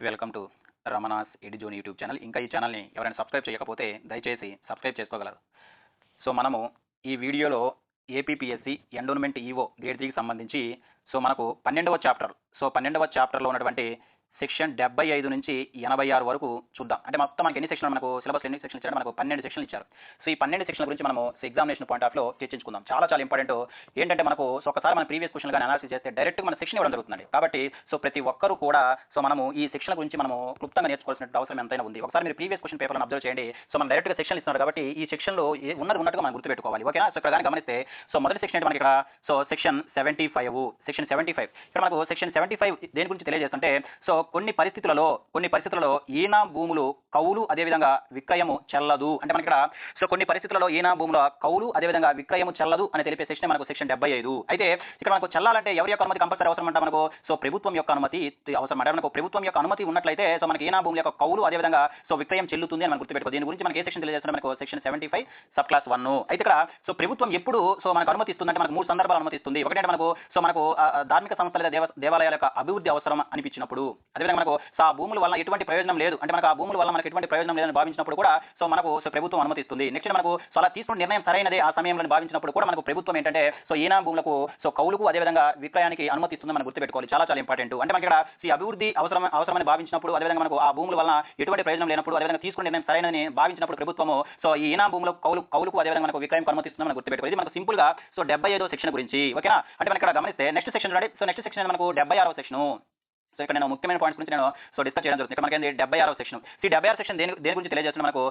Welcome to Ramana's Eduzone YouTube channel. ఇంకా ఈ ఛానల్ని ఎవరైనా సబ్స్క్రైబ్ చేయకపోతే దయచేసి సబ్స్క్రైబ్ చేసుకోగలరు. సో మనము ఈ వీడియోలో ఏపీపీఎస్సీ ఎండోన్మెంట్ ఈఓ గ్రేడ్ 3కి సంబంధించి మనకు 12వ చాప్టర్ 12వ చాప్టర్లో ఉన్నటువంటి సెక్షన్ 75 నుంచి 86 వరకు చూద్దాం. అంటే మొత్తం మనకి ఎన్ని సెక్షన్లు, మనకు సిలబస్ ఎన్ని సెక్షన్లు ఇచ్చారు, మనకు 12 సెక్షన్లు ఇచ్చారు. సో ఈ 12 సెక్షన్ల గురించి మనము ఎగ్జామినేషన్ పాయింట్ ఆఫ్ లో చర్చించుకుందాం. చాలా ఇంపార్టెంట్. ఏంటంటే మనకు ఒకసారి మన ప్రీవియస్ క్వశ్చన్ కానీ అనాలిసిస్ చేస్తే డైరెక్ట్ మన సెక్షన్ ఇవ్వడం జరుగుతుంది. కాబట్టి ప్రతి ఒక్కరు కూడా మనము ఈ సెక్షన్ గురించి మనము క్లుప్తంగా నేర్చుకోవాల్సిన అవసరం ఎంతైనా ఉంది. ఒకసారి మీరు ప్రీవియస్ క్వశ్చన్ పేపర్లను అబ్జర్వ్ చేయండి. మనం డైరెక్ట్గా సెక్షన్ ఇస్తున్నారు కాబట్టి ఈ సెక్షన్లో ఉన్నట్టుగా మనం గుర్తుపెట్టుకోవాలి. ఓకేనా? ఇక్కడ కానీ గమనిస్తే మొదటి సెక్షన్ మనకి ఇక్కడ సెక్షన్ 75 ఇక్కడ మనకు సెక్షన్ 75 దేని గురించి తెలియజేస్తుంటే కొన్ని పరిస్థితులలో ఈనా భూములు కౌలు అదేవిధంగా విక్రయము చెల్లదు. అంటే మనకి ఇక్కడ కొన్ని పరిస్థితులలో ఈనా భూముల కౌలు అదేవిధంగా విక్రయము చెల్లదు అని తెలిపే సెక్షన్ మనకు సెక్షన్ 75. అయితే ఇక్కడ మనకు చెల్లాలంటే ఎవరి యొక్క అనుమతి కంపల్సరీ అవసరం అంటే మనకు ప్రభుత్వం యొక్క అనుమతి అవసరం. అంటే మనకు ప్రభుత్వం యొక్క అనుమతి ఉన్నట్లయితే మనకి ఈనా భూముల యొక్క కౌలు అదేవిధంగా విక్రయం చెల్లుతుంది అని మనం గుర్తుపెట్టుకో. దీని గురించి మనకి ఏ సెక్షన్ తెలియజేస్తున్నా మనకు సెక్షన్ 75 సబ్ క్లాస్ 1. అయితే ఇక్కడ ప్రభుత్వం ఎప్పుడు మనకు అనుమతి ఇస్తుందంటే మనకు 3 సందర్భాలు అనుమతిస్తుంది. ఒకటంటే మనకు ధార్మిక సంస్థల లేదా దేవాలయాల యొక్క అభివృద్ధి అవసరం అనిపించినప్పుడు, అదేవిధంగా మనకు ఆ భూముల వల్ల ఎటువంటి ప్రయోజనం లేదు అంటే మనకు ఆ భూముల వల్ల మనకు ఎటువంటి ప్రయోజనం లేదని భావించినప్పుడు కూడా మనకు ప్రభుత్వం అనుమతిస్తుంది. నెక్స్ట్ మనకు అలా తీసుకున్న నిర్ణయం సరైనదే ఆ సమయంలో భావించినప్పుడు కూడా మనకు ప్రభుత్వం ఏంటంటే ఈనా భూములకు కౌలుకు అదేవిధంగా విక్రయానికి అనుమతిస్తుందని మనం గుర్తుపెట్టుకోవాలి. చాలా ఇంపార్టెంట్. అంటే మనకి ఇక్కడ ఈ అభివృద్ధి అవసరమని భావించినప్పుడు, అదేవిధంగా మనకు ఆ భూముల వల్ల ఎటువంటి ప్రయోజనం లేనప్పుడు, అదేవిధంగా తీసుకున్న నిర్ణయం సరైనదని భావించినప్పుడు ప్రభుత్వము ఈ ఈనా భూముల కౌలుకు అదేవిధంగా మనకు విక్రయం అనుమతిస్తుందని మనం గుర్తుపెట్టుకోవాలి. ఇది మనకు సింపుల్ గా 75వ సెక్షన్ గురించి. ఓకేనా? అంటే మనకి ఇక్కడ గమనిస్తే నెక్స్ట్ సెక్షన్ చూడండి. నెక్స్ట్ సెక్షన్ మనకు 76వ సెక్షన్. ఇక్కడ నేను ముఖ్యమైన పాయింట్స్ గురించి నేను డిస్కస్ చేయడం జరుగుతుంది. ఇక్కడ మనకి 76వ సెక్షన్. ఈ 76వ సెక్షన్ దేని గురించి తెలియజేస్తుంది మనకు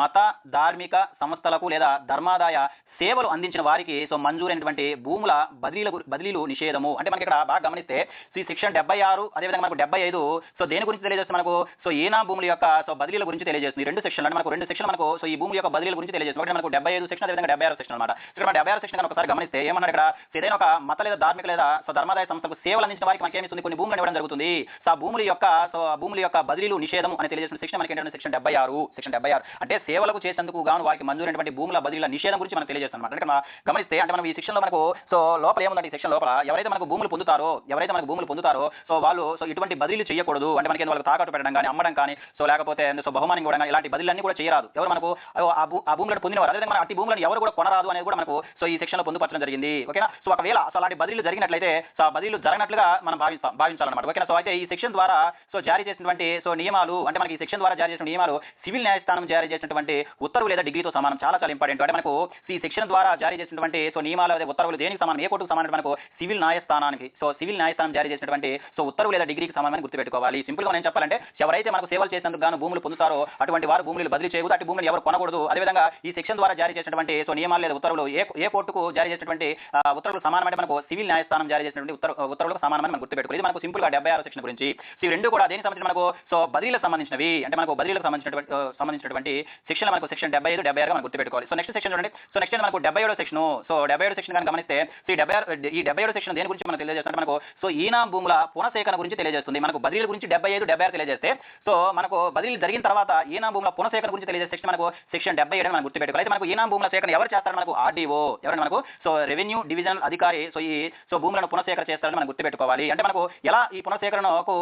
మత ధార్మిక సంస్థలకు లేదా ధర్మాదాయ సేవలు అందించిన వారికి మంజూరైనటువంటి భూముల బదిలీలు నిషేధము. అంటే మనకి ఇక్కడ బాగా గమనిస్తే ఈ సెక్షన్ 76 అదేవిధంగా మనకు 75 దేని గురించి తెలియజేస్తుంది మనకు ఈనా భూముల యొక్క బదిలీల గురించి తెలియజేస్తుంది. రెండు సెక్షన్లు అంటే మనకు రెండు సెక్షన్లు మనకు ఈ భూముల యొక్క బదిలీల గురించి తెలియజేస్తుంది. ఒకటి మనకు 75 సెక్షన్ అదేవిధంగా 76 సెక్షన్ అనమాట. ఇక్కడ 76 సెక్షన్ ఒకసారి గమనిస్తే ఏమన్నారు ఇక్కడ, ఏదైనా ఒక మత లేదా ధార్మిక లేదా ధర్మాదాయ సంస్థకు సేవలు అందించిన వారికి మనకి ఏమిస్తుంది, కొన్ని భూములు ఇవ్వడం జరుగుతుంది. ఆ భూముల యొక్క బదిలీలు నిషేధం అని తెలియజేసిన సెక్షన్ మనకి ఏంటంటే సెక్షన్ 76 అంటే సేవలకు చేసేందుకు గాను వారికి మంజూరైనటువంటి భూముల బదిలీల నిషేధం గురించి మనకు తెలియజేస్తుంది అనమాట. అంటే గమనిస్తే అంటే మనం ఈ సెక్షన్ లో మనకు లోపల ఏముందంటే ఈ సెక్షన్ లోపల ఎవరైతే మనకు భూములు పొందుతారో వాళ్ళు ఇటువంటి బదిలీలు చేయకూడదు. అంటే మనకి వాళ్ళకి తాకట్టు పెట్టడం కానీ, అమ్మడం కానీ, లేకపోతే బహుమానం ఇవ్వడం కానీ ఇలాంటి బదిలీలన్నీ కూడా చేయరాదు. ఎవరు మనకు ఆ భూములను పొందినవారు, అదేవిధంగా అట్టి భూములను ఎవరు కూడా కొనరాదు అనేది కూడా మనకు ఈ సెక్షన్ లో పొందుపరచడం జరిగింది. ఓకేనా? ఒకవేళ అలాంటి బదిలీలు జరిగినట్లయితే ఆ బదిలీలు జరగనట్లుగా మనం భావించాలన్నమాట. ఓకేనా? అయితే ఈ సెక్షన్ ద్వారా జారీ చేసినటువంటి నియమాలు, అంటే మనకి ఈ సెక్షన్ ద్వారా జారీ చేసిన నియమాలు సివిల్ న్యాయస్థానం జారీ చేసినటువంటి ఉత్తర్వులు లేదా డిగ్రీతో సమానం. చాలా ఇంపార్టెంట్. అంటే మనకు ఈ సెక్షన్ ద్వారా జారీ చేసినటువంటి నియమాలు లేదా ఉత్తర్వులు దేనికి సమానం, ఏ కోర్టుకు సమానం, మనకు సివిల్ న్యాయస్థానానికి. సివిల్ న్యాయస్థానం జారీ చేసినటువంటి ఉత్తర్వులు లేదా డిగ్రీకి సమానమని గుర్తుపెట్టుకోవాలి. సింపుల్ గా నేను చెప్పాలంటే ఎవరైతే మనకు సేవలు చేసేందుకు గాను భూములు పొందుతారో అటువంటి వారు భూములు బదిలీ చేయకూడదు, అటు భూములు ఎవరు కొనకూడదు. అదేవిధంగా ఈ సెక్షన్ ద్వారా జారీ చేసినటువంటి నియమాలు లేదా ఉత్తర్వులు ఏ కోర్టుకు జారీ చేసినటువంటి ఉత్తర్వులు సమానం అంటే మనకు సివిల్ న్యాయస్థానం జారీ చేసినటువంటి ఉత్తర్వులకు సమానమని మనం గుర్తుపెట్టుకోవాలి. ఇది మనకు సింపుల్ గా 76 సెక్షన్ గురించి. ఈ రెండు కూడా దేనికి సంబంధించిన మనకు బదిలీలకు సంబంధించినవి. అంటే మనకు బదిలీలకు సంబంధించినటువంటి సెక్షన్ మనకు సెక్షన్ 75, 76 గా మనం గుర్తుపెట్టుకోవాలి. నెక్స్ట్ సెక్షన్ చూడండి. నెక్స్ట్ మనకు 77వ సెక్షన్. 77వ సెక్షన్ కానీ గమనిస్తే ఈ 77వ సెక్షన్ దేని గురించి మనకు తెలియజేస్తుంది మనకు ఈనా భూముల పునఃసేకరణ గురించి తెలియజేస్తుంది. మనకు బదిలీల గురించి 75, 76 తెలియజేస్తే మనకు బదిలీలు జరిగిన తర్వాత ఈనా భూముల పునఃసేకరణ గురించి తెలియజేసే సెక్షన్ మనకు సెక్షన్ 77 మనం గుర్తుపెట్టుకోవాలి. అయితే మనకు ఈనా భూముల సేకరణ ఎవరు చేస్తారు, మనకు ఆర్డీఓ, ఎవరైనా మనకు రెవెన్యూ డివిజనల్ అధికారి ఈ భూములను పునఃసేకరణ చేస్తారని మనం గుర్తుపెట్టుకోవాలి. అంటే మనకు ఎలా ఈ పునఃసేకరణకు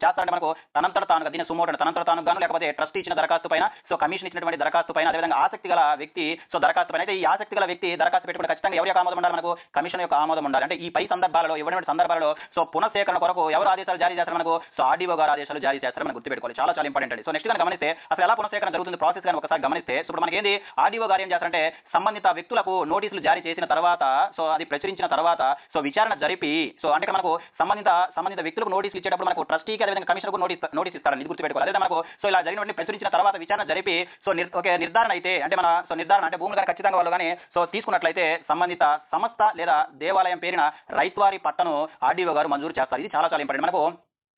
చేస్తారంటే మనకు తనంతట తాను దీని సుమోటో తనంతట తాను గాను, లేకపోతే ట్రస్ట్ ఇచ్చిన దరఖాస్తు పైన కమిషన్ ఇచ్చినటువంటి దరఖాస్తు పైన, అదేవిధంగా ఆసక్తి గల వ్యక్తి దరఖాస్తు పైన. అయితే ఈ ఆసక్తి గల వ్యక్తి దరఖాస్తు పెట్టుకుంటే ఖచ్చితంగా ఎవరి యొక్క ఆమోదం ఉండాలి, మనకు కమిషన్ యొక్క ఆమోదం ఉండాలి. అంటే ఈ పై సందర్భాలలో ఇవ్వడం సందర్భాలలో పునఃసేకరణ కొరకు ఎవరు ఆదేశాలు జారీ చేస్తారు, మనకు ఆర్డీఓ గారు ఆదేశాలు జారీ చేస్తారు మనం గుర్తుపెట్టుకోవాలి. చాలా ఇంపార్టెంట్ అండి. నెక్స్ట్ కానీ గమనిస్తే అసలు ఎలా పునఃసేకరణ జరుగుతుంది ప్రాసెస్ కానీ ఒకసారి గమనిస్తే ఇప్పుడు మనకి ఏంది, ఆర్డీఓ గారు ఏం చేస్తారంటే సంబంధిత వ్యక్తులకు నోటీసులు జారీ చేసిన తర్వాత అది ప్రచురించిన తర్వాత విచారణ జరిపి అంటే మనకు సంబంధిత వ్యక్తులకు నోటీసులు ఇచ్చేటప్పుడు మనకు ట్రస్టీకి అదేవిధంగా కమిషనర్కు నోటీస్ ఇస్తారని ఇది గుర్తుపెట్టుకోవాలి. అదే మనకు ఇలా జరిగినటువంటి ప్రచురించిన తర్వాత విచారణ జరిపి నిర్ధారణ అయితే అంటే మన నిర్ధారణ అంటే భూములు కానీ ఖచ్చితంగా వాళ్ళు కానీ తీసుకున్నట్లయితే సంబంధిత సంస్థ లేదా దేవాలయం పేరిన రైతువారి పట్టను ఆర్డీఓ గారు మంజూరు చేస్తారు. ఇది చాలా ఇంపార్టెంట్. మనకు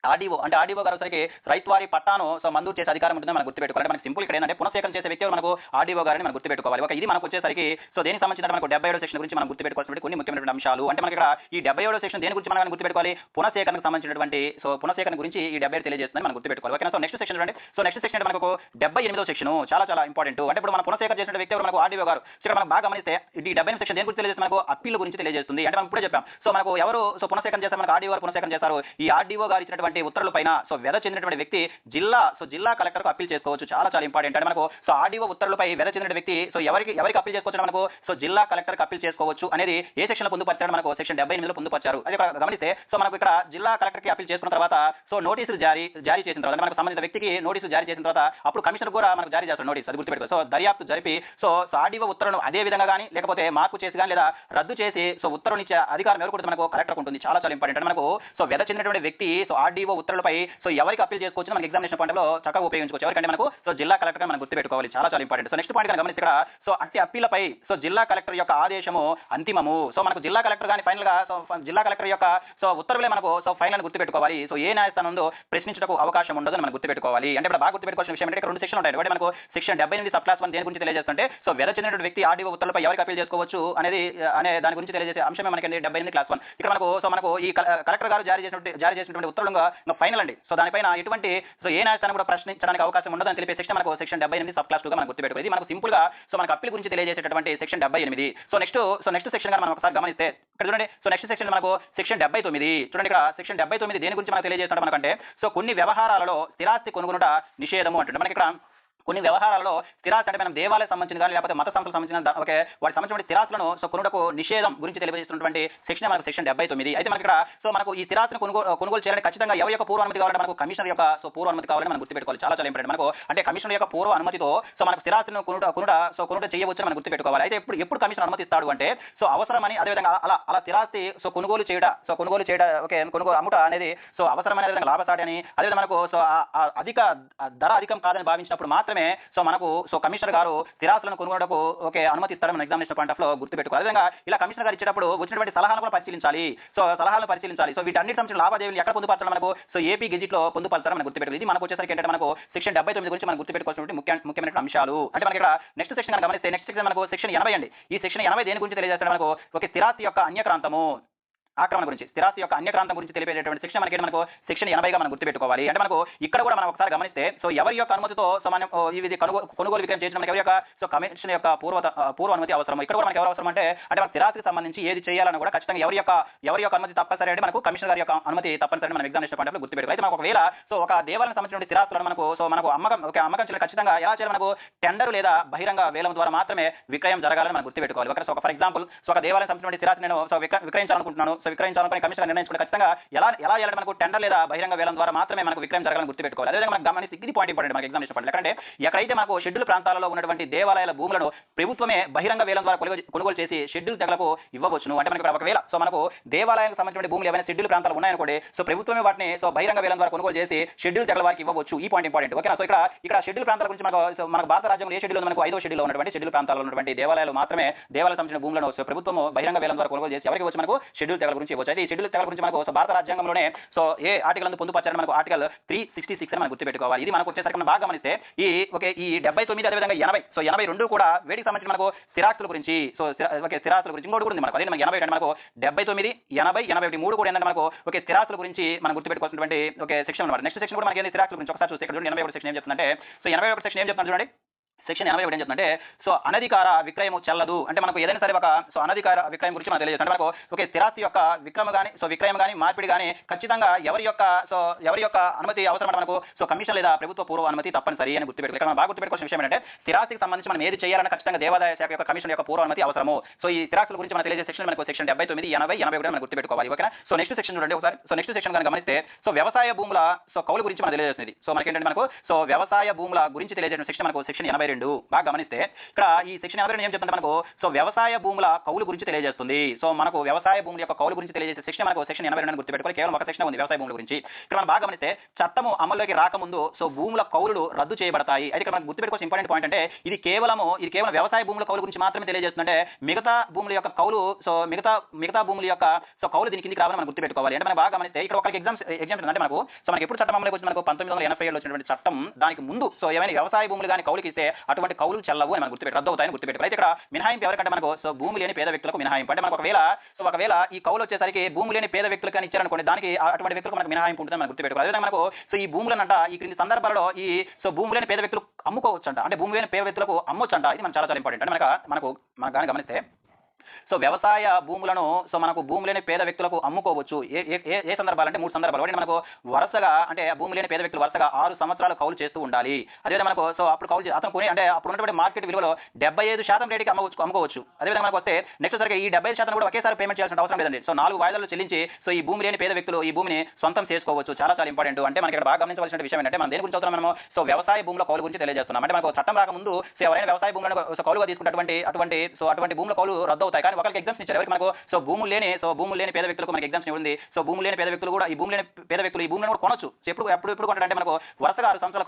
ఆర్డీఓ గారు సరికి రైతువారి పట్టాను మంజూరు చేసే అధికారం ఉంటుందని మనం గుర్తుపెట్టుకోవాలి. మనకి సింపుల్ ఇక్కడ ఏంటంటే పునఃసేకరణ చేసే వ్యక్తి మనకు ఆర్డీఓ గారిని మనం గుర్తుపెట్టుకోవాలి. ఇది మనకు వచ్చేసరికి దేనికి సంబంధించిన మనకు 77వ సెక్షన్ గురించి మనం గుర్తుపెట్టుకోవాల్సిన కొన్ని ముఖ్యమైనటువంటి అంశాలు. అంటే మనకి ఇక్కడ ఈ 77వ సెక్షన్ దేని గురించి మనం గుర్తుపెట్టుకోవాలి, పునఃసేకరణకు సంబంధించినటువంటి పునఃసేకరణ గురించి ఈ 77 తెలియజేస్తుందని మనం గుర్తుపెట్టుకోవాలి. ఓకేనా? నెక్స్ట్ సెక్షన్ చూడండి. నెక్స్ట్ సెక్షన్ మనకు 78వ సెక్షన్ చాలా ఇంపార్టెంట్. అంటే ఇప్పుడు మనం పునఃసేకరణ చేసిన వ్యక్తి ఎవరు, మనకు ఆర్డీఓ గారు. ఇక్కడ మనం బాగా గమనిస్తే ఈ 78వ సెక్షన్ దేని గురించి తెలియజేస్తుంది, మనకు అప్పీల్ గురించి తెలియజేస్తుంది. అంటే మనం ఇప్పుడే చెప్పాం మనకు ఎవరు పునఃసేకరణ చేస్తారు, మనకు ఆర్డీఓ గారు పునఃసేకరణ చేస్తారు. ఈ ఆర్డీఓ గారు ఇచ్చినటువంటి చెందినటువంటి ఉత్తర్వులపైన సో వ్యధ చెందినటువంటి వ్యక్తి జిల్లా కలెక్టర్కు అప్పీల్ చేసుకోవచ్చు. చాలా చాలా ఇంపార్టెంట్. అంటే మనకు సో ఆర్డీఓ ఉత్తర్వులపై వ్యధ చెందిన వ్యక్తి సో ఎవరికి అప్పీల్ చేసుకోవచ్చు మనకు సో జిల్లా కలెక్టర్కి అప్పీల్ చేసుకోవచ్చు అనేది ఏ సెక్షన్ లో పొందుపరిచారు మనకు సెక్షన్ 78లో పొందుపరిచారు. అది గమనిస్తే సో మనకు ఇక్కడ జిల్లా కలెక్టర్కి అప్పీల్ చేసుకున్న తర్వాత సో నోటీసులు జారీ చేసిన తర్వాత మనకు సంబంధిత వ్యక్తికి నోటీసులు జారీ చేసిన తర్వాత అప్పుడు కమిషనర్ కూడా మనకు జారీ చేస్తారు నోటీస్. అది గుర్తుపెట్టుకో. సో దర్యాప్తు జరిపి సో ఆర్డీఓ ఉత్తర్వును అదే విధంగా కానీ లేకపోతే మార్పు చేసి కానీ లేదా రద్దు చేసి సో ఉత్తర్వులు ఇచ్చే అధికారం ఎవరు కూడా మనకు కలెక్టర్ ఉంటుంది. చాలా చాలా ఇంపార్టెంట్. అంటే మనకు సో వ్యధ చెందినటువంటి వ్యక్తి సో ఆర్డీఓ ఉత్తర్వులపై సో ఎవరికి అప్పీల్ చేసుకోవచ్చు మనకి ఎగ్జామినేషన్ పాయింట్ లో చక్కగా ఉపయోగించుకోవచ్చు. ఎవరికంటే మనకు సో జిల్లా కలెక్టర్ మనం గుర్తుపెట్టుకోవాలి. చాలా చాలా ఇంపార్టెంట్. సో నెక్స్ట్ పాయింట్ గమనిస్తే ఇక్కడ సో అట్టి అప్పీలపై సో జిల్లా కలెక్టర్ యొక్క ఆదేశము అంతిమము. సో మనకు జిల్లా కలెక్టర్ కానీ ఫైనల్ గా సో జిల్లా కలెక్టర్ యొక్క సో ఉత్తర్వులే మనకు సో ఫైనల్ అని గుర్తుపెట్టుకోవాలి. సో ఏ న్యాయస్థానం ఉందో ప్రశ్నించడానికి అవకాశం ఉండదు అని మనం గుర్తుపెట్టుకోవాలి. అంటే ఇక్కడ బాగా గుర్తుపెట్టుకోవాల్సిన విషయం అంటే రెండు సెక్షన్ ఉంటాయి. ఒకటి మనకు సెక్షన్ 78 సబ్ క్లాస్ 1 దేని గురించి తెలియజేస్తుంటే సో వ్యధ చెందినటువంటి వ్యక్తి ఆర్డీఓ ఉత్తర్వులపై ఎవరికి అప్పీల్ చేసుకోవచ్చు అనే దాని గురించి తెలియజేసే అంశమే మనకి 78 క్లాస్ 1. ఇక్కడ మనకు ఈ కలెక్టర్ గారు జారీ చేసినటువంటి ఉత్తర్వులుగా ఫైనల్ అండి. సో దానిపైన ఎటువంటి సో ఏ న్యాయస్థానం కూడా ప్రశ్నించడానికి అవకాశం ఉండదని తెలిపే సెక్షన్ మనకు సెక్షన్ 78 సబ్ క్లాస్ 2 గా మనం గుర్తుపెట్టుకోవాలి. ఇది మనకు సింపుల్ గా సో మనకు అప్పీల్ గురించి తెలియజేసేటటువంటి సెక్షన్ 78. సో నెక్స్ట్ సెక్షన్ గా మనం ఒకసారి గమనిస్తే ఇక్కడ చూడండి. సో నెక్స్ట్ సెక్షన్ మనకు సెక్షన్ 79 చూడండి. ఇక్కడ సెక్షన్ 79 దేని గురించి మనకు తెలియజేస్తుంటే మనకంటే సో కొన్ని వ్యవహారాలలో స్థిరాస్తి కొనుగొనుట నిషేధము అంటుంటే మనకి ఇక్కడ కొన్ని వ్యవహారాల్లో స్థిరాస్తి అంటే మనం దేవాలయం సంబంధించిన కానీ లేకపోతే మత సంస్థలకు సంబంధించిన ఓకే వాటి సంబంధించిన స్థిరాస్తులను సో కొనుగోలుకు నిషేధం గురించి తెలియజేస్తున్నటువంటి సెక్షన్ మనకు సెక్షన్ 79. అయితే మనకి ఇక్కడ సో మనకు ఈ స్థిరాస్తిని కొనుగోలు చేయాలని ఖచ్చితంగా ఎవరి యొక్క పూర్వ అనుమతి కావాలంటే మనకు కమిషనర్ యొక్క సో పూర్వ అనుమతి కావాలని మనం గుర్తుపెట్టుకోవాలి. చాలా చాలా ఇంపార్టెంట్. మనకు అంటే కమిషనర్ యొక్క పూర్వ అనుమతితో సో మనకు స్థిరాస్తిని కొనుగోలు చేయవచ్చు మనం గుర్తుపెట్టుకోవాలి. అయితే ఎప్పుడు కమిషనర్ అనుమతిస్తాడు అంటే సో అవసరమని అదేవిధంగా అలా స్థిరాస్తి సో కొనుగోలు చేయడం ఓకే కొనుగోలు అమ్ముట అనేది సో అవసరమైన విధంగా లాభసాటి అని అదేవిధంగా మనకు సో ధర అధికం కాదని భావించినప్పుడు మాత్రమే సో మనకు సో కమిషనర్ గారు స్థిరాస్తులను కొనుగోలుకు ఓకే అనుమతి ఇస్తారని మన ఎగ్జామినేషన్ పాయింట్ ఆఫ్ లో గుర్తుపెట్టుకోవాలి. అదేవిధంగా ఇలా కమిషనర్ గారు ఇచ్చేటప్పుడు వచ్చినటువంటి సలహాలను కూడా పరిశీలించాలి. సో వీటన్నిటి సంబంధించిన లావాదేవీలు ఎక్కడ పొందుపరచాలి మనకు సో ఏపీ గెజిట్ లో పొందుపరచాలని మనం గుర్తుపెట్టుకోవాలి. ఇది మనకు వచ్చేసరికి ఏంటంటే మనకు సెక్షన్ 79 గురించి మనం గుర్తుపెట్టుకోవాల్సిన ముఖ్యమైన అంశాలు. అంటే మనకి ఇక్కడ నెక్స్ట్ సెక్షన్ గమనిస్తే నెక్స్ట్ సెక్షన్ మనకు సెక్షన్ 80 అండి. ఈ సెక్షన్ 80 దేని గురించి తెలియజేస్తాడు మనకు ఒక స్థిరాస్తి యొక్క అన్యక్రాంతము ఆక్రమణ గురించి స్థిరాస్తి యొక్క అన్యక్రాంతం గురించి తెలిపేటటువంటి సెక్షన్ మనకు సెక్షన్ 80గా మనం గుర్తుపెట్టుకోవాలి. అంటే మనకు ఇక్కడ కూడా మనం ఒకసారి గమనిస్తే సో ఎవరి యొక్క అనుమతితో సో మనం ఇది కొనుగోలు విక్రయం చేసిన మనకి ఎవరి యొక్క సో కమిషన్ యొక్క పూర్వ అనుమతి అవసరం. ఇక్కడ కూడా మనకి ఎవరు అవసరం అంటే మన స్థిరాస్తికి సంబంధించి ఏది చేయాలని కూడా ఖచ్చితంగా ఎవరి యొక్క అనుమతి తప్పనిసరి అంటే మనకు కమిషనర్ గారి యొక్క అనుమతి తప్పనిసరి మనం ఎగ్జామినేషన్ పాయింట్ ఆఫ్ గుర్తుపెట్టుకోవాలి. అయితే మనకు ఒకవేళ సో ఒక దేవాలయం సంబంధించిన స్థిరాస్తులను మనకు అమ్మకం చేయాలి ఖచ్చితంగా ఎలా చేయాలి మనకు టెండర్ లేదా బహిరంగ వేలం ద్వారా మాత్రమే విక్రయం జరగాలని మనం గుర్తుపెట్టుకోవాలి. ఒక ఫర్ ఎగ్జాంపుల్ సో ఒక దేవాలయం సంబంధించిన స్థిరాస్తి నేను సో విక్రయించాలనుకుంటున్నాను. సో విక్రయించాలనుకుని కమిషనర్ నిర్ణయించుకుంటే ఖచ్చితంగా ఎలా చేయాలంటే మనకు టెండర్ లేదా బహిరంగ వేలం ద్వారా మాత్రమే మనకు విక్రయం జరగాలని గుర్తుపెట్టుకోవాలి. అదేవిధంగా మనకు గమనిస్తే ఇది పాయింట్ ఇంపార్టెంట్ మనకి ఎగ్జామినేషన్ పాయింట్. ఎందుకంటే ఎక్కడైతే మనకు షెడ్యూల్ ప్రాంతాలలో ఉన్నటువంటి దేవాలయాల భూములను ప్రభుత్వమే బహిరంగ వేలం ద్వారా కొనుగోలు చేసి షెడ్యూల్ తెగలకు ఇవ్వవచ్చును. అంటే మనకి ఒకవేళ సో మనకు దేవాలయానికి సంబంధించిన భూములు ఏమైనా షెడ్యూల్ ప్రాంతాలు ఉన్నాయనుకోండి సో ప్రభుత్వమే వాటిని సో బహిరంగ వేలం ద్వారా కొనుగోలు చేసి షెడ్యూల్ తెగల వారికి ఇవ్వవచ్చు. ఈ పాయింట్ ఇంపార్టెంట్. ఓకేనా. సో ఇక్కడ షెడ్యూల్ ప్రాంతాల గురించి మనకు భారత రాజ్యంలో ఏ షెడ్యూల్ మనకు 5వ షెడ్యూల్లో ఉన్నటువంటి షెడ్యూల్ ప్రాంతాల్లో ఉన్నటువంటి దేవాలయాలు మాత్రమే దేవాలయ సంబంధించిన భూములను సో ప్రభుత్వం బహిరంగ వేలం ద్వారా కొనుగోలు చేసి ఎవరికి వచ్చి మనకు షెడ్యూల్ తెగల గురించి ఇవ్వచ్చు. అయితే ఈ షెడ్యూల్ తెగల గురించి మనకు భారత రాజ్యాంగంలోనే సో ఏ ఆర్టికల్ అందు పొందుపరచారని మనకు ఆర్టికల్ 366 అని మనం గుర్తుపెట్టుకోవాలి. ఇది మనకు వచ్చేసరికి మనం బాగా గమనిస్తే ఈ 79 అదేవిధంగా 80 సో 82 కూడా వేడికి సంబంధించిన మనకు స్థిరాస్తుల గురించి సో స్థిరాస్తుల గురించి ఇంకోటి కూడా ఉంది మనకు. అదే మనకు 80 అంటే మనకు 79, 80, 81 3 కూడా ఏంటంటే మనకు స్థిరాస్తుల గురించి మనం గుర్తుపెట్టుకోవాల్సినటువంటి సెక్షన్ అన్నమాట. నెక్స్ట్ సెక్షన్ కూడా మనకి స్థిరాస్తుల గురించి ఒకసారి చూస్తే ఇక్కడ 81 సెక్షన్ ఏం చెప్తుందంటే సో 81 సెక్షన్ ఏం చెప్తాను చూడండి. సెక్షన్ 81 ఏం చెప్తుందంటే సో అనధికార విక్రయము చెల్లదు. అంటే మనకు ఏదైనా సరే ఒక సో అనధికార విక్రయం గురించి మనకు తెలియజేస్తుంది. మనకు ఒక స్థిరాస్తి యొక్క విక్రయం కానీ మార్పిడి కానీ ఖచ్చితంగా ఎవరి యొక్క అనుమతి అవసరం మనకు సో కమిషన్ లేదా ప్రభుత్వ పూర్వ అనుమతి తప్పనిసరి అని గుర్తుపెట్టుకోవాలి. ఇక్కడ మనం బాగా గుర్తుపెట్టుకోవాల్సిన విషయం ఏంటంటే స్థిరాస్తికి సంబంధించి మనం ఏది చేయాలన్నా ఖచ్చితంగా దేవాదాయ శాఖ యొక్క కమిషన్ యొక్క పూర్వ అనుమతి అవసరము. సో ఈ స్థిరాస్తుల గురించి మనం తెలియజేసే సెక్షన్ మనకు సెక్షన్ 79, 80, 81 మనం గుర్తుపెట్టుకోవాలి. ఓకేనా. సో నెక్స్ట్ సెక్షన్ చూడండి ఒకసారి. సో నెక్స్ట్ సెక్షన్ కనుక గమనిస్తే సో వ్యవసాయ భూముల సో కౌలు గురించి మనం తెలియజేస్తుంది. సో మనకి ఏంటంటే మనకు సో వ్యవసాయ భూముల గురించి తెలియజేసిన సెక్షన్ మనకు సెక్షన్ 82 బాగా గమనిస్తే ఇక్కడ ఈ సెక్షన్ 82 ఏం చెప్తుంటే మనకు సో వ్యవసాయ భూముల కౌలు గురించి తెలియజేస్తుంది. సో మనకు వ్యవసాయ భూముల యొక్క కౌలు గురించి తెలియజేసే సెక్షన్ మనకు సెక్షన్ 82 అని గుర్తుపెట్టుకోవాలి. కేవలం ఒక సెక్షన్ ఉంది వ్యవసాయ భూముల గురించి. ఇక్కడ మనం బాగా గమనిస్తే చట్టము అమల్లోకి రాకముందు సో భూముల కౌలులు రద్దు చేయబడతాయి. అయితే ఇక్కడ మనం గుర్తుపెట్టుకోవాల్సిన ఇంపార్టెంట్ పాయింట్ అంటే ఇది కేవలం వ్యవసాయ భూముల కౌలు గురించి మాత్రమే తెలియజేస్తుంటే మిగతా భూముల యొక్క కౌలు సో మిగతా భూముల యొక్క సో కౌలు దీని కిందికి రావాలని మనం గుర్తుపెట్టుకోవాలి. అంటే మనం బాగా గమనిస్తే ఇక్కడ ఒక ఎగ్జామ్ అంటే మనకు సో మనకి ఎప్పుడు చట్టం అమలుకి వచ్చి మనకు 1987లో వచ్చినటువంటి చట్టం దానికి ముందు సో ఏమైనా వ్యవసాయ భూములు కానీ కౌలుకి ఇస్తే అటువంటి కౌలు చెల్లవు అని మనం రద్దు అవుతాయని గుర్తుపెట్టుకోవాలి. అయితే ఇక్కడ మినహాయింపు ఎవరికంటే మనకు సో భూమి లేని పేద వ్యక్తులకు మినహాయింపు. అంటే మనకు ఒకవేళ ఈ కౌలు వచ్చేసరికి భూమి లేని పేద వ్యక్తులకు అని ఇచ్చారనుకోండి దానికి అటువంటి వ్యక్తులకు మనకు మినహాయింపు ఉంటుందని మనం గుర్తుపెట్టుకోవాలి. అదే మనకు సో ఈ భూములనంట ఈ క్రింది సందర్భాల్లో ఈ సో భూమి లేని పేద వ్యక్తులు అమ్ముకోవచ్చు అంట. అంటే భూమి లేని పేద వ్యక్తులకు అమ్మొచ్చు అంట. ఇది మనం చాలా చాలా ఇంపార్టెంట్. అంటే మనకు కానీ గమనిస్తే సో వ్యవసాయ భూములను సో మనకు భూమి లేని పేద వ్యక్తులకు అమ్ముకోవచ్చు. ఏ ఏ ఏ ఏ సందర్భాలంటే 3 సందర్భాలు. ఒకటి మనకు వరుసగా అంటే భూమి లేని పేద వ్యక్తులు వరుసగా 6 సంవత్సరాలు కౌలు చేస్తూ ఉండాలి. అదేవిధంగా మనకు సో అప్పుడు కౌలు అతను కొని అంటే అప్పుడు ఉన్నటువంటి మార్కెట్ విలువలో 75% రేటుకి అమ్ముకోవచ్చు. అదేవిధంగా మనకు వస్తే నెక్స్ట్ సరిగ్గా ఈ 75% కూడా ఒకేసారి పేమెంట్ చేయాల్సిన అవసరం లేదండి. సో 4 వాయిదాలు చెల్లించి సో ఈ భూమి లేని పేద వ్యక్తులు ఈ భూమిని సొంతం చేసుకోవచ్చు. చాలా చాలా ఇంపార్టెంట్. అంటే మనకి ఇక్కడ బాగా గమనించవలసిన విషయం ఏంటంటే మనం దేని గురించి చదువుతున్నాం మనము సో వ్యవసాయ భూముల కౌలు గురించి తెలియజేస్తున్నాం. అంటే మనకు చట్టం రాకముందు సో ఎవరైనా వ్యవసాయ భూములను సో కౌలుగా తీసుకున్నటువంటి అటువంటి భూముల కౌలు రద్దు అవుతాయి. కానీ ఒకరికి ఎగ్జామ్స్ ఇచ్చారు. ఎవరికి మనకు సో భూములు లేని పేద వ్యక్తులకు మనకి ఎగ్జామ్స్ ఉంది. సో భూములు లేని పేద వ్యక్తులు కూడా ఈ భూములు లేని పేద వ్యక్తులు ఈ భూములను కూడా కొనొచ్చు. ఎప్పుడు కొంటారంటే మనకు వరుసగా 6 సంవత్సరాలు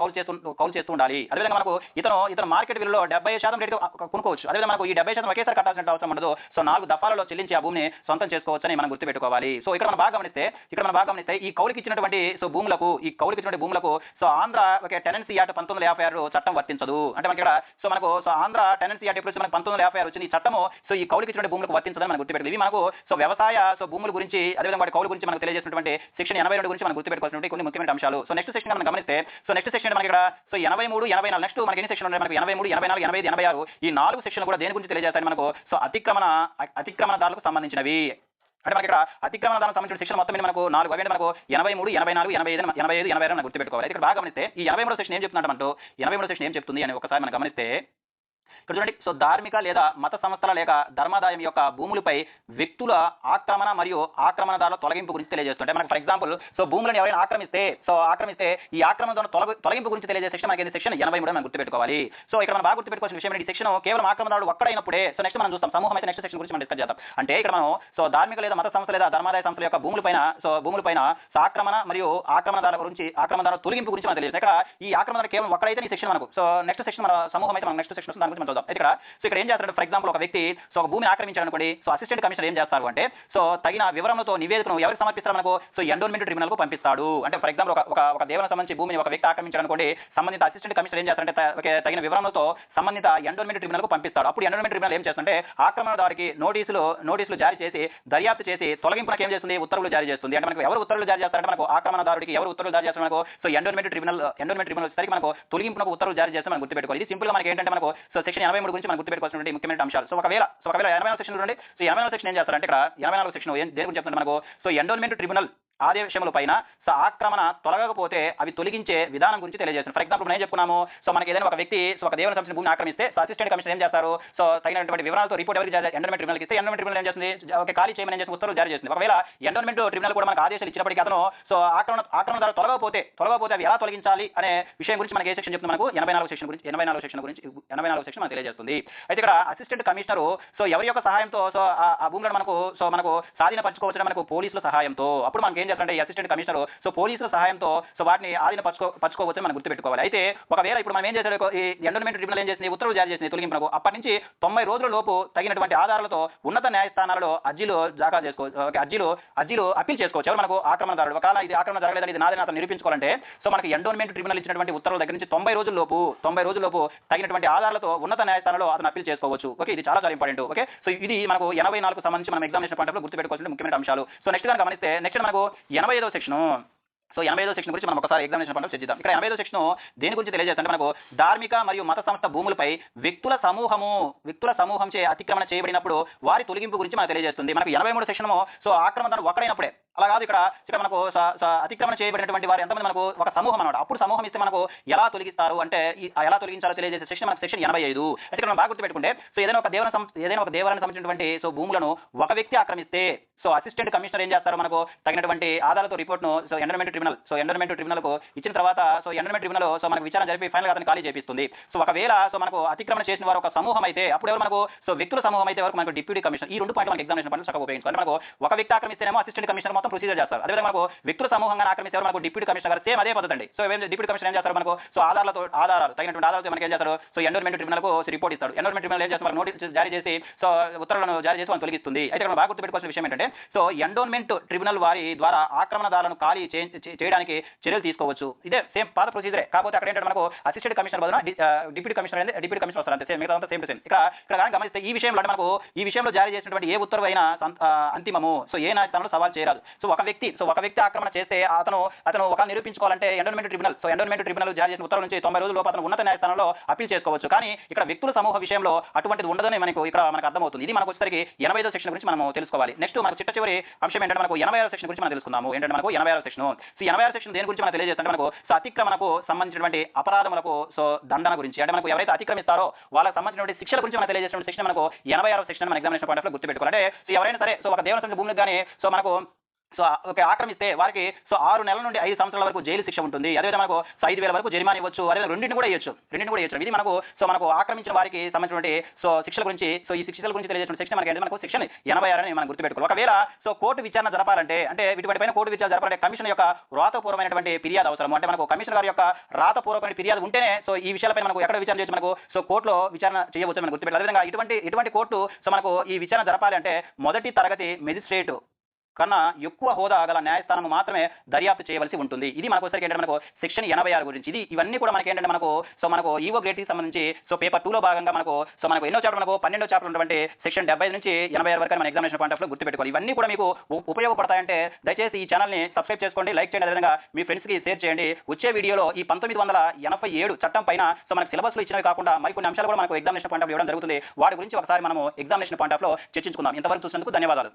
కౌలు చేస్తూ ఉండాలి. అదేవిధంగా మనకు ఇతను మార్కెట్ విలువలో 70% రేటు కొనుక్కోవచ్చు. అదేవిధంగా మనకు ఈ 70% ఒకేసారి కట్టాల్సిన అవసరం ఉండదు. సో 4 దఫాలలో చెల్లించి ఆ భూమిని సొంతం చేసుకోవచ్చని మనం గుర్తుపెట్టుకోవాలి. సో ఇక్కడ మనం బాగా గమనిస్తే ఈ కౌలుకి ఇచ్చినటువంటి భూములకు సో ఆంధ్ర టెనెన్సీ యాక్ట్ 1956 చట్టం వర్తించదు. అంటే మనకి ఇక్కడ సో ఆంధ్ర టెనెన్సీ యాక్ట్ ఎప్పుడు మనకు 1956 వచ్చింది. ఈ చట్టము సో ఈ కౌలుకి ఇచ్చినటువంటి భూములకు వర్తించదని మనం గుర్తుపెట్టుకోవాలి. ఇవి మనకు సో వ్యవసాయ సో భూముల గురించి అదేవిధంగా వాటి కౌలు గురించి మనకు తెలియజేసినటువంటి సెక్షన్ 82 గురించి మనం గుర్తుపెట్టుకోవాల్సినటువంటి కొన్ని ముఖ్యమైన అంశాలు. సో నెక్స్ట్ సెక్షన్ మనం గమనిస్తే సో నెక్స్ట్ సెక్షన్ మనకి ఇక్కడ సో 83, 84 నెక్స్ట్ మనకి ఎన్ని సెక్షన్ ఉన్నాయి మనకి 83, 84, 85, 86 ఈ 4 సెక్షన్లు కూడా దేని గురించి తెలియజేస్తాయి మనకు సో అతిక్రమణదారులకు సంబంధించినవి. అంటే మనకి ఇక్కడ అతిక్రమణదారులకు సంబంధించిన సెక్షన్ మొత్తం మీద మనకు 4 అవి మనకు 83, 84, 85, 85 మనం గుర్తుపెట్టుకోవాలి. ఇక్కడ బాగా గమనిస్తే ఈ 83 సెక్షన్ ఏం చెప్తుందంటే మనకు 83 సెక్షన్ ఏం చెప్తుంది అని ఒకసారి మనం గమనిస్తే ఇక్కడ చూడండి. సో ధార్మిక లేదా మత సంస్థల లేక ధర్మాదాయం యొక్క భూములపై వ్యక్తుల ఆక్రమణ మరియు ఆక్రమణదారుల తొలగింపు గురించి తెలియజేస్తుంటే మనకు ఫర్ ఎగ్జాంపుల్ సో భూములను ఎవరైనా ఆక్రమిస్తే ఈ ఆక్రమణ తొలగింపు గురించి తెలియజేసే సెక్షన్ మనకి సెక్షన్ 83 మనం గుర్తుపెట్టుకోవాలి. సో ఇక్కడ మనం బాగా గుర్తుపెట్టుకోవాల్సిన విషయం ఏంటి, ఈ సెక్షన్ కేవలం ఆక్రమణదారుడు ఒక్కడైనప్పుడే. సో నెక్స్ట్ మనం చూస్తాం సమూహం అయితే నెక్స్ట్ సెక్షన్ గురించి మనం డిస్కస్ చేద్దాం. అంటే ఇక్కడ మనం సో ధార్మిక లేదా మత సంస్థ లేదా ధర్మాదాయ సంస్థల యొక్క భూములపైన ఆక్రమణ మరియు ఆక్రమణదారుల తొలగింపు గురించి మనం తెలియజేస్తాం. ఇక్కడ ఈ ఆక్రమణ కేవలం ఒక్కడైతే ఈ సెక్షన్ మనకు సో నెక్స్ట్ సెక్షన్ మన సమూహం అయితే మనం నెక్స్ట్ సెక్షన్ దాని గురించి మనం చూద్దాం. ఇక్కడ ఏం చేస్తారంటే ఫర్ ఎగ్జాంపుల్ ఒక వ్యక్తి సో ఒక భూమిని ఆక్రమించారు అనుకోండి. సో అసిస్టెంట్ కమిషనర్ ఏం చేస్తారు అంటే సో తగిన వివరణతో నివేదికను ఎవరికి సమర్పిస్తారు మనకు సో ఎండోన్మెంట్ ట్రిబ్యునల్ కు పంపిస్తాడు. అంటే ఫర్ ఎగ్జాంపుల్ ఒక దేవాలయం సంబంధించి భూమిని ఒక వ్యక్తి ఆక్రమించారు అనుకోండి, సంబంధిత అసిస్టెంట్ కమిషనర్ ఏం చేస్తారంటే తగిన వివరణతో సంబంధిత ఎండోన్మెంట్ ట్రిబ్యునల్ కు పంపిస్తాడు. అప్పుడు ఎండోన్మెంట్ ట్రిబ్యునల్ ఏం చేస్తుంటే ఆక్రమణదారుకి నోటీసులు జారీ చేసి దర్యాప్తు చేసి తొలగింపునకు ఏం చేస్తుంది, ఉత్తర్వులు జారీ చేస్తుంది. అంటే మనకు ఎవరు ఉత్తర్వులు జారీ చేస్తారంటే మనకు ఆక్రమణదారుడికి ఎవరు ఉత్తర్వులు జారీ చేస్తారు మనకు సో ఎండోన్మెంట్ ట్రిబ్యునల్ సరికి మనకు తొలగింపునకు ఉత్తర్వులు జారీ చేస్తే మనం గుర్తుపెట్టుకోవాలి. ఇది సింపుల్ గా మనకి ఏంటంటే మనకు సో సెక్షన్ 83 గురించి మనం గుర్తుపెట్టుకోవాల్సిన ముఖ్యమైన అంశాలు. సో ఒకవేళ 84 సెక్షన్ చూడండి. సో 84 సెక్షన్ ఏం చేస్తారంటే ఇక్కడ 84 సెక్షన్ దేని గురించి చెప్తుంటే మనకు సో ఎండోన్మెంట్ ట్రిబ్యునల్ ఆదేశముల పైన సో ఆక్రమణ తొలగకపోతే అవి తొలగించే విధానం గురించి తెలియజేస్తారు. ఫర్ ఎగ్జాంపుల్ మనం ఏం చెప్పుకున్నాము సో మనకి ఏదైనా ఒక వ్యక్తి సో ఒక దేవాలయం సంబంధించిన భూమిని ఆక్రమిస్తే సో అసిస్టెంట్ కమిషనర్ ఏం చేస్తారు సో తగినటువంటి వివరాలతో రిపోర్ట్ ఎవరికి ఎండోన్మెంట్ ట్రిబ్యునల్కి ఇస్తే ఎండోన్మెంట్ ట్రిబ్యునల్ ఏం చేస్తుంది ఒక ఖాళీ చేయమని చేసి ఉత్తర్వులు జారీ చేస్తుంది. ఒకవేళ ఎండోన్మెంట్ ట్రిబ్యునల్ కూడా మనకు ఆదేశాలు ఇచ్చినప్పటికీ అతను సో ఆక్రమణ తొలగకపోతే అవి ఎలా తొలగించాలి అనే విషయం గురించి మనకి ఏ సెక్షన్ చెప్తుంది మనకు 84 సెక్షన్ మనకు తెలియజేస్తుంది. అయితే ఇక్కడ అసిస్టెంట్ కమిషనర్ సో ఎవరి యొక్క సహాయంతో సో ఆ భూములను మనకు స్వాధీనపరచుకోవచ్చు మనకు పోలీసుల సహాయంతో. అప్పుడు మనకి ఏం చేస్తారంటే ఈ అసిస్టెంట్ కమిషనర్ సో పోలీసుల సహాయంతో సో వాటిని ఆధీనపరచుకోవచ్చు మనం గుర్తుపెట్టుకోవాలి. అయితే ఒకవేళ ఇప్పుడు మనం ఏం చేశారు ఈ ఎండోన్మెంట్ ట్రిబ్యునల్ ఏం చేసింది ఉత్తర్వులు జారీ చేసింది తొలగింపునకు. అప్పటి నుంచి 90 రోజుల లోపు తగినటువంటి ఆధారాలతో ఉన్నత న్యాయస్థానాలలో అర్జీలు దాఖలు చేసుకోవచ్చు, అర్జీలు అప్పీల్ చేసుకోవచ్చు. ఎవరు మనకు ఆక్రమణదారుడు ఒకవేళ ఇది ఆక్రమణ జరగలేదని ఇది నాదని అతను నిరూపించుకోవాలంటే సో మనకి ఎండోన్మెంట్ ట్రిబ్యునల్ ఇచ్చినటువంటి ఉత్తర్వుల దగ్గర నుంచి 90 రోజుల లోపు తగినటువంటి ఆధారాలతో ఉన్నత న్యాయస్థానంలో అతను అప్పీల్ చేసుకోవచ్చు. ఓకే, ఇది చాలా ఇంపార్టెంట్. ఓకే, సో ఇది మనకు 84 సంబంధించి మనం ఎగ్జామినేషన్ పాయింట్ ఆఫ్ వ్యూ గుర్తుపెట్టుకోవాల్సిన ముఖ్యమైన అంశాలు. సో నెక్స్ట్ దాన్ని గమనిస్తే నెక్స్ట్ మనకు 85వ సెక్షన్. సో 85వ సెక్షన్ గురించి మనం ఒకసారి ఎగ్జామినేషన్ పాయింట్ చర్చిద్దాం. ఇక్కడ 85వ సెక్షన్ దేని గురించి తెలియజేస్తుంటే మనకు ధార్మిక మరియు మత సంస్థ భూములపై వ్యక్తుల సమూహంచే అతిక్రమణ చేయబడినప్పుడు వారి తొలగింపు గురించి మనకు తెలియజేస్తుంది. మనకు 83 సెక్షన్ సో ఆక్రమణ ఒక్కడైనప్పుడే అలా కాదు. ఇక్కడ మనకు అతిక్రమణ చేయబడినటువంటి వారు ఎంతమంది మనకు ఒక సమూహం అన్నమాట. అప్పుడు సమూహం ఇస్తే మనకు ఎలా తొలగిస్తారు అంటే ఎలా తొలగించాలో తెలియజేసే సెక్షన్ మనకు సెక్షన్ 85. అయితే మనం బాగా గుర్తుపెట్టుకుంటే సో ఏదైనా ఒక దేవాలయానికి సంబంధించినటువంటి సో భూములను ఒక వ్యక్తి ఆక్రమిస్తే సో అసిస్టెంట్ కమిషనర్ ఏం చేస్తారు మనకు తగినటువంటి ఆధారాలతో రిపోర్ట్ను సో ఎండోన్మెంట్ ట్రిబ్యునల్కు ఇచ్చిన తర్వాత సో ఎండోన్మెంట్ ట్రిబ్యునల్ సో మనకు విచారణ జరిపి ఫైనల్ గా అతను ఖాళీ చేపిస్తుంది. సో ఒకవేళ సో మనకు అతిక్రమణ చేసిన వారు ఒక సమూహం అయితే అప్పుడు ఎవరు మనకు సో వ్యక్తుల సమూహం అయితే వరకు మనకు డిప్యూటీ కమిషనర్. ఈ 2 పాయింట్లు మనకు ఎగ్జామినేషన్ పాయింట్లు చక్కగా ఉపయోగించుకోవాలి. మనకు ఒక వ్యక్తి ఆక్రమిస్తేనేమో అసిస్టెంట్ కమిషనర్ మొత్తం ప్రొసీజర్ చేస్తారు. అదేవిధంగా మనకు వ్యక్తుల సమూహంగా ఆక్రమిస్తే మనకు డిప్యూటీ కమిషనర్ గారు సేమ్ అదే పద్ధతి అండి. సో డిప్యూటీ కమిషనర్ ఏం చేస్తారు మనకు సో ఆధారాలు తగినటువంటి ఆధారాలతో మనకి ఏం చేస్తారు సో ఎండోన్మెంట్ ట్రిబ్యునల్కు రిపోర్ట్ ఇస్తాడు. ఎండోన్మెంట్ ట్రిబ్యునల్ ఏం చేస్తారు మనకు నోటీస్ జారీ చేసి సో ఉత్తర్వులను జారీ చేసి మనం తొలగిస్తుంది. అయితే మనం బాగా గుర్తుపెట్టుకోవాల్సిన విషయం ఏంటంటే సో ఎండోన్మెంట్ ట్రిబ్యునల్ వారి ద్వారా ఆక్రమణదారులను ఖాళీ చేయడానికి చర్యలు తీసుకోవచ్చు. ఇదే సేమ్ పాత ప్రొసీజరే. కాకపోతే అక్కడ ఏంటంటే మనకు అసిస్టెంట్ కమిషనర్ బదులు డిప్యూటీ కమిషనర్ వస్తారు అంతే. సేమ్ మిగతా సేమ్ టు సేమ్. ఇక్కడ గమనిస్తే ఈ విషయంలో జారీ చేసినటువంటి ఏ ఉత్తర్వు అయినా అంతిమము. సో ఏ న్యాయస్థానంలో సవాల్ చేయరాదు. ఒక వ్యక్తి ఆక్రమణ చేస్తే అతను ఒక నిరూపించుకోవాలంటే ఎండోన్మెంట్ ట్రిబ్యునల్ జారీ చేసిన ఉత్తర్వుల నుంచి 90 రోజుల లోపు అతను ఉన్నత న్యాయస్థానంలో అప్పీల్ చేసుకోవచ్చు. కానీ ఇక్కడ వ్యక్తుల సమూహ విషయంలో అటువంటిది ఉండదని మనకు అర్థమవుతుంది. ఇది మనకు వచ్చేసరికి 85వ సెక్షన్ గురించి మనం తెలుసుకోవాలి. నెక్స్ట్ మనకు చివరి అంశం ఏంటంటే మనకు 80వ సెక్షన్ గురించి మనం తెలుసుకుందాము. ఏంటంటే మనకు 80వ సెక్షన్. 80వ సెక్షన్ దేని గురించి మనం తెలియజేస్తుంటే మనకు అతిక్రమణకు సంబంధించినటువంటి అపరాధములకు దండన గురించి, అంటే మనకు ఎవరైతే అతిక్రమిస్తారో వాళ్ళకి సంబంధించినటువంటి శిక్షల గురించి మనం తెలియజేసిన సెక్షన్ మనకు 86వ సెక్షన్ మన ఎగ్జామినేషన్ పాయింట్ ఆఫ్ లో గుర్తుపెట్టుకోవాలి. అంటే ఎవరైనా సరే ఒక దేవుని భూమికి కానీ మనకు ఆక్రమిస్తే వారికి 6 నెలల నుండి 5 సంవత్సరాల వరకు జైలు శిక్ష ఉంటుంది. అదేవిధంగా మనకు 5,000 వరకు జరిమానా ఇవ్వచ్చు. అదే రెండింటిని కూడా ఇవ్వచ్చు. ఇది మనకు ఆక్రమించిన వారికి సంబంధించినటువంటి శిక్షల గురించి ఈ శిక్షల గురించి తెలియజేసిన సెక్షన్ మనకు సెక్షన్ 86 అని మనం గుర్తుపెట్టుకోవాలి. ఒకవేళ కోర్టు విచారణ జరపాలంటే, అంటే వీటిపైన కోర్టు విచారణ జరపాలంటే కమిషన్ యొక్క రాతపూర్వమైనటువంటి ఫిర్యాదు అవసరం. అంటే మనకు కమిషనర్ గారి యొక్క రాతపూర్వకమైన ఫిర్యాదు ఉంటేనే ఈ విషయాలపై మనకు ఎక్కడ విచారణ చేయొచ్చు, మనకు కోర్టులో విచారణ చేయవచ్చు మనం గుర్తుపెట్టాలి. అదేవిధంగా ఇటువంటి కోర్టు మనకు ఈ విచారణ జరపాలి అంటే మొదటి తరగతి మెజిస్ట్రేట్ కన్నా ఎక్కువ హోదా గల న్యాయస్థానం మాత్రమే దర్యాప్తు చేయవలసి ఉంటుంది. ఇది మనకు వచ్చేసరికి ఏంటంటే మనకు సెక్షన్ 86 గురించి. ఇవన్నీ కూడా మనకి ఏంటంటే మనకు ఈవో గ్రేడ్ కి సంబంధించి పేపర్ 2లో భాగంగా మనకు ఎన్నో చాప్టర్, మనకు 12వ చాప్టర్ ఉన్నటువంటి సెక్షన్ 75 నుంచి 86 వరకు మన ఎగ్జామినేషన్ పాయింట్ ఆఫ్ లో గుర్తుపెట్టుకోవాలి. ఇవన్నీ కూడా మీకు ఉపయోగపడతాయంటే దయచేసి ఈ ఛానల్ ని సబ్స్క్రైబ్ చేసుకోండి, లైక్ చేయండి, అదేవిధంగా మీ ఫ్రెండ్స్ కి షేర్ చేయండి. వచ్చే వీడియోలో ఈ 1987 చట్టం పైన మనకు సిలబస్ లో ఇచ్చినవి కాకుండా మరికొన్ని అంశాలు కూడా మనకు ఎగ్జామినేషన్ పాయింట్ ఆఫ్ ఇవ్వడం జరుగుతుంది. వాటి గురించి ఒకసారి మనము ఎగ్జామినేషన్ పాయింట్ ఆఫ్ లో చర్చించుకుందాం. ఇంతవరకు చూసినందుకు ధన్యవాదాలు.